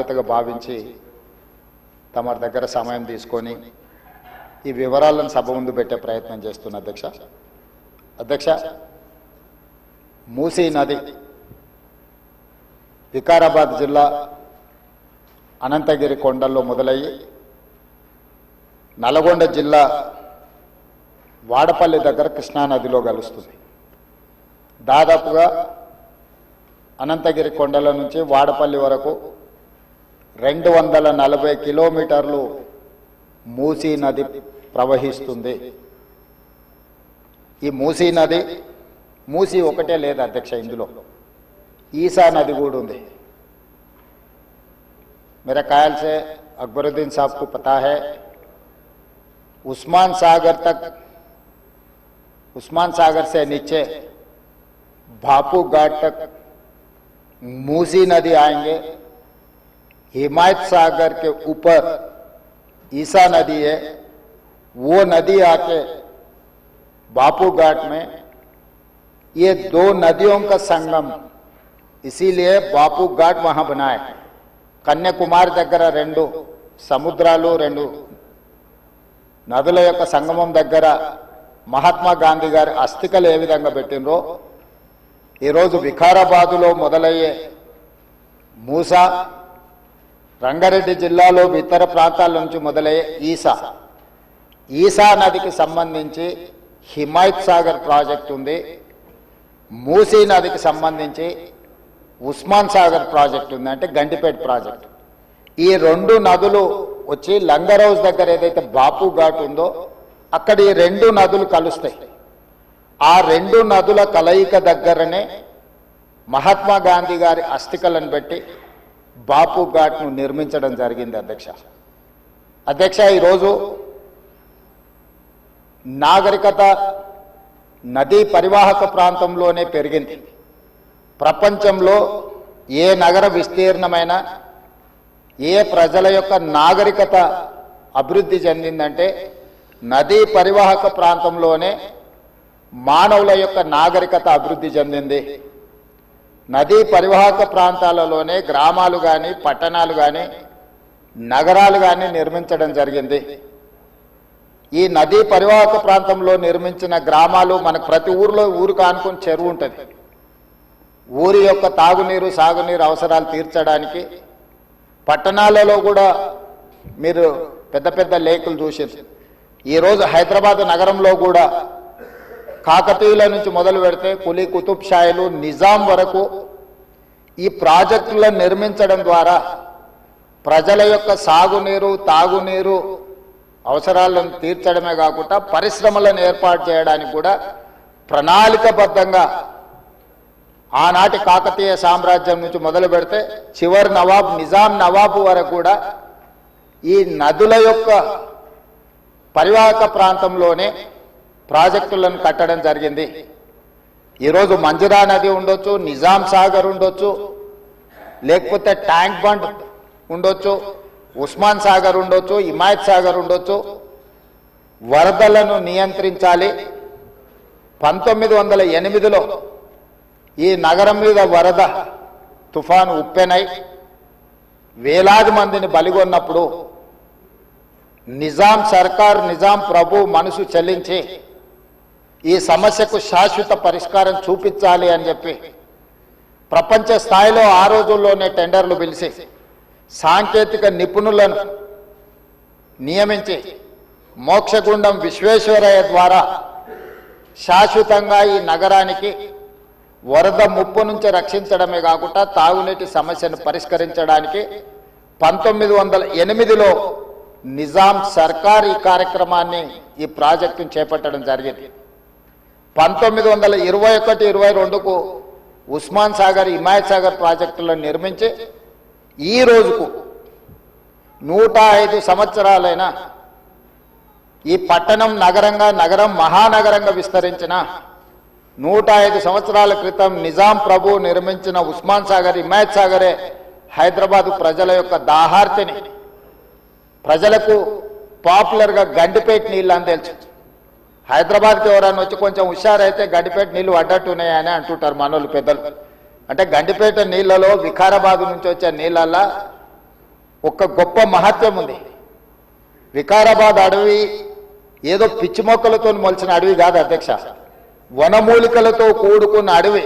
బాధ్యతగా భావించి తమ దగ్గర సమయం తీసుకొని ఈ వివరాలను సభ ముందు పెట్టే ప్రయత్నం చేస్తున్న అధ్యక్ష మూసీ నది వికారాబాద్ జిల్లా అనంతగిరి కొండల్లో మొదలయ్యి నల్గొండ జిల్లా వాడపల్లి దగ్గర కృష్ణానదిలో కలుస్తుంది. దాదాపుగా అనంతగిరి కొండల నుంచి వాడపల్లి వరకు 240 కిలోమీటర్లు మూసీ నది ప్రవహిస్తుంది. ఈ మూసీ నది మూసీ ఒకటే లేదు అధ్యక్ష, ఇందులో ఈసా నది కూడా ఉంది. मेरा ख्याल से अकबरुद्दीन साहब को पता है, उस्मान सागर से नीचे भापू घाट तक मूसी नदी आएंगे. हिमायत सागर के ऊपर ईसा नदी है, वो नदी आके भापू घाट में, ये दो नदियों का संगम, इसीलिए भापू घाट वहां बना है. కన్యాకుమారి దగ్గర 2 సముద్రాలు 2 నదుల యొక్క సంగమం దగ్గర మహాత్మా గాంధీ గారి అస్థికలు ఏ విధంగా పెట్టినరో ఈరోజు వికారాబాదులో మొదలయ్యే మూసా, రంగారెడ్డి జిల్లాలో ఇతర ప్రాంతాల నుంచి మొదలయ్యే ఈసా నదికి సంబంధించి హిమాయత్ సాగర్ ప్రాజెక్ట్ ఉంది. మూసీ నదికి సంబంధించి ఉస్మాన్ సాగర్ ప్రాజెక్ట్ ఉంది, అంటే గండిపేట ప్రాజెక్ట్. ఈ 2 నదులు వచ్చి లంగర్ హౌస్ దగ్గర ఏదైతే బాపు ఘాట్ ఉందో అక్కడ ఈ 2 నదులు కలుస్తాయి. ఆ 2 నదుల కలయిక దగ్గరనే మహాత్మా గాంధీ గారి అస్థికలను పెట్టి బాపు ఘాట్ను నిర్మించడం జరిగింది. అధ్యక్ష ఈరోజు నాగరికత నదీ పరివాహక ప్రాంతంలోనే పెరిగింది. ప్రపంచంలో ఏ నగర విస్తీర్ణమైన ఏ ప్రజల యొక్క నాగరికత అభివృద్ధి చెందిందంటే నదీ పరివాహక ప్రాంతంలోనే మానవుల యొక్క నాగరికత అభివృద్ధి చెందింది. నదీ పరివాహక ప్రాంతాలలోనే గ్రామాలు కానీ పట్టణాలు కానీ నగరాలు కానీ నిర్మించడం జరిగింది. ఈ నదీ పరివాహక ప్రాంతంలో నిర్మించిన గ్రామాలు మనకు ప్రతి ఊరికి ఆనుకొని చెరువు ఉంటుంది. ఊరి యొక్క తాగునీరు సాగునీరు అవసరాలు తీర్చడానికి పట్టణాలలో కూడా మీరు పెద్ద పెద్ద లేకులు చూసారు. ఈరోజు హైదరాబాద్ నగరంలో కూడా కాకతీయుల నుంచి మొదలు పెడితే కులీ కుతుబ్ షాయిలు నిజాం వరకు ఈ ప్రాజెక్టులను నిర్మించడం ద్వారా ప్రజల యొక్క సాగునీరు తాగునీరు అవసరాలను తీర్చడమే కాకుండా పరిశ్రమలను ఏర్పాటు చేయడానికి కూడా ప్రణాళికబద్ధంగా ఆనాటి కాకతీయ సామ్రాజ్యం నుంచి మొదలు పెడితే చివరి నవాబ్ నిజాం నవాబు వరకు కూడా ఈ నదుల యొక్క పరివాహక ప్రాంతంలోనే ప్రాజెక్టులను కట్టడం జరిగింది. ఈరోజు మంజిరా నది ఉండొచ్చు, నిజాం సాగర్ ఉండొచ్చు, లేకపోతే ట్యాంక్ బండ్ ఉండొచ్చు, ఉస్మాన్ సాగర్ ఉండొచ్చు, హిమాయత్ సాగర్ ఉండొచ్చు. వరదలను నియంత్రించాలి. 1908లో ఈ నగరం మీద వరద తుఫాను ఉప్పెనై వేలాది మందిని బలిగొన్నప్పుడు నిజాం సర్కార్ నిజాం ప్రభు మనసు చెల్లించి ఈ సమస్యకు శాశ్వత పరిష్కారం చూపించాలి అని చెప్పి ప్రపంచ స్థాయిలో ఆ రోజుల్లోనే టెండర్లు పిలిచి సాంకేతిక నిపుణులను నియమించి మోక్షగుండం విశ్వేశ్వరయ్య ద్వారా శాశ్వతంగా ఈ నగరానికి వరద ముప్పు నుంచి రక్షించడమే కాకుండా తాగునీటి సమస్యను పరిష్కరించడానికి 1908లో నిజాం సర్కార్ ఈ కార్యక్రమాన్ని ఈ ప్రాజెక్టును చేపట్టడం జరిగింది. 1921-22కు ఉస్మాన్ సాగర్ హిమాయత్ సాగర్ ప్రాజెక్టులను నిర్మించి ఈ రోజుకు 105 సంవత్సరాలైన ఈ పట్టణం నగరం మహానగరంగా విస్తరించిన 105 సంవత్సరాల క్రితం నిజాం ప్రభు నిర్మించిన ఉస్మాన్ సాగర్ హిమాయత్ సాగరే హైదరాబాద్ ప్రజల యొక్క దాహార్తిని ప్రజలకు పాపులర్గా గండిపేట నీళ్ళు అని తెలుసు. హైదరాబాద్కి ఎవరైనా వచ్చి కొంచెం హుషారైతే గండిపేట నీళ్లు అడ్డట్టున్నాయని అంటుంటారు మనోళ్ళు పెద్దలు. అంటే గండిపేట నీళ్లలో వికారాబాద్ నుంచి వచ్చే నీళ్ళల్లో ఒక గొప్ప మహత్యం ఉంది. వికారాబాద్ అడవి ఏదో పిచ్చి మొక్కలతో మొలిచిన అడవి కాదు అధ్యక్ష, వనమూలికలతో కూడుకున్న అడవి.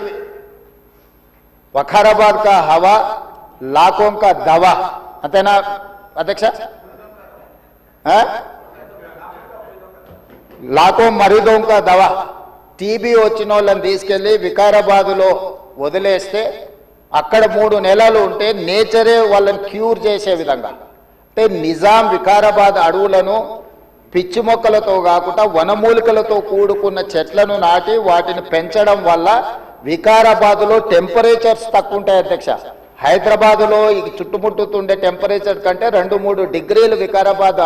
వఖారాబాద్ కా హవా లాఖోं का దవా, అంతేనా అధ్యక్ష? లాఖో మరీదోం కా దవా. టీబీ వచ్చిన వాళ్ళని తీసుకెళ్లి వికారాబాదులో వదిలేస్తే అక్కడ 3 నెలలు ఉంటే నేచరే వాళ్ళని క్యూర్ చేసే విధంగా, అంటే నిజాం వికారాబాద్ అడవులను పిచ్చి మొక్కలతో కాకుండా వనమూలికలతో కూడుకున్న చెట్లను నాటి వాటిని పెంచడం వల్ల వికారాబాదులో టెంపరేచర్స్ తక్కువ ఉంటాయి అధ్యక్ష. హైదరాబాదులో ఈ చుట్టుముట్టుతుండే టెంపరేచర్ కంటే 2-3 డిగ్రీలు వికారాబాద్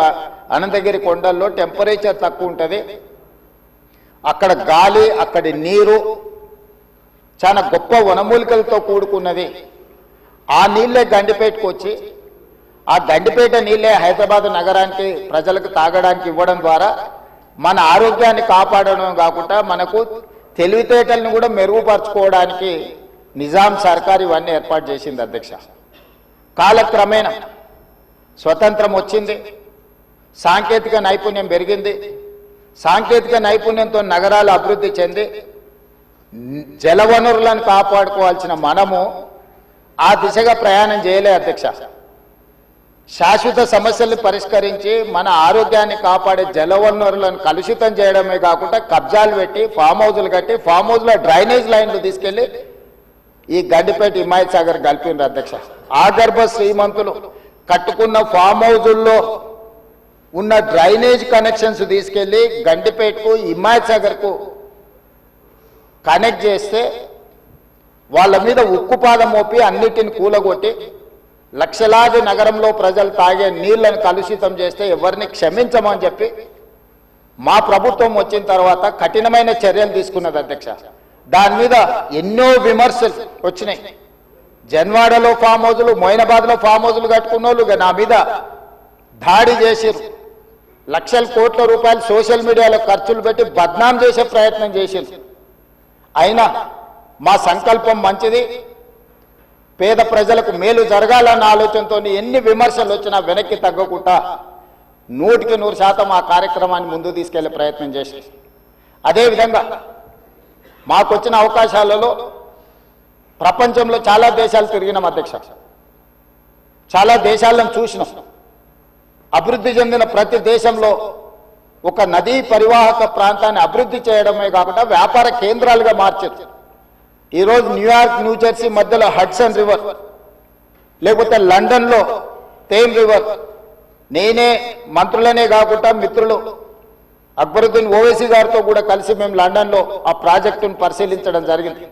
అనంతగిరి కొండల్లో టెంపరేచర్ తక్కువ ఉంటుంది. అక్కడ గాలి, అక్కడి నీరు చాలా గొప్ప వనమూలికలతో కూడుకున్నది. ఆ నీళ్ళే గండిపేటకు వచ్చి ఆ గండిపేట నీళ్ళే హైదరాబాద్ నగరానికి ప్రజలకు తాగడానికి ఇవ్వడం ద్వారా మన ఆరోగ్యాన్ని కాపాడడం కాకుండా మనకు తెలివితేటలను కూడా మెరుగుపరచుకోవడానికి నిజాం సర్కార్ ఇవన్నీ ఏర్పాటు చేసింది అధ్యక్ష. కాలక్రమేణా స్వతంత్రం వచ్చింది, సాంకేతిక నైపుణ్యం పెరిగింది. సాంకేతిక నైపుణ్యంతో నగరాలు అభివృద్ధి చెంది జలవనరులను కాపాడుకోవాల్సిన మనము ఆ దిశగా ప్రయాణం చేయలే అధ్యక్ష. శాశ్వత సమస్యల్ని పరిష్కరించి మన ఆరోగ్యాన్ని కాపాడే జలవనరులను కలుషితం చేయడమే కాకుండా కబ్జాలు పెట్టి ఫామ్ హౌజులు కట్టి ఫామ్ హౌజ్లో డ్రైనేజ్ లైన్లు తీసుకెళ్లి ఈ గండిపేట హిమాయత్ సాగర్ కలిపినారు అధ్యక్ష. ఆగర్భ శ్రీమంతులు కట్టుకున్న ఫామ్ హౌజుల్లో ఉన్న డ్రైనేజ్ కనెక్షన్స్ తీసుకెళ్లి గండిపేటకు హిమాయత్ సాగర్కు కనెక్ట్ చేస్తే వాళ్ళ మీద ఉక్కుపాదం మోపి అన్నిటిని కూలగొట్టి లక్షలాది నగరంలో ప్రజలు తాగే నీళ్లను కలుషితం చేస్తే ఎవరిని క్షమించమని చెప్పి మా ప్రభుత్వం వచ్చిన తర్వాత కఠినమైన చర్యలు తీసుకున్నది అధ్యక్ష. దాని మీద ఎన్నో విమర్శలు వచ్చినాయి. జన్వాడలో ఫామ్ హౌజులు, మొయినాబాద్లో ఫామ్ హౌజులు కట్టుకున్న వాళ్ళు నా మీద దాడి చేసిరు. లక్షల కోట్ల రూపాయలు సోషల్ మీడియాలో ఖర్చులు పెట్టి బద్నాం చేసే ప్రయత్నం చేసిరు. అయినా మా సంకల్పం మంచిది, పేద ప్రజలకు మేలు జరగాలన్న ఆలోచనతో ఎన్ని విమర్శలు వచ్చినా వెనక్కి తగ్గకుండా 100% ఆ కార్యక్రమాన్ని ముందుకు తీసుకెళ్లే ప్రయత్నం చేసి, అదేవిధంగా మాకొచ్చిన అవకాశాలలో ప్రపంచంలో చాలా దేశాలు తిరిగినాం అధ్యక్ష. చాలా దేశాలను చూసినాం. అభివృద్ధి చెందిన ప్రతి దేశంలో ఒక నదీ పరివాహక ప్రాంతాన్ని అభివృద్ధి చేయడమే కాకుండా వ్యాపార కేంద్రాలుగా మార్చారు. ఈరోజు న్యూయార్క్, న్యూజెర్సీ మధ్యలో హడ్సన్ రివర్, లేకపోతే లండన్లో థేమ్ రివర్. నేనే మంత్రులనే కాకుండా మిత్రులు అక్బరుద్దీన్ ఓవైసీ గారితో కూడా కలిసి మేము లండన్లో ఆ ప్రాజెక్టును పరిశీలించడం జరిగింది.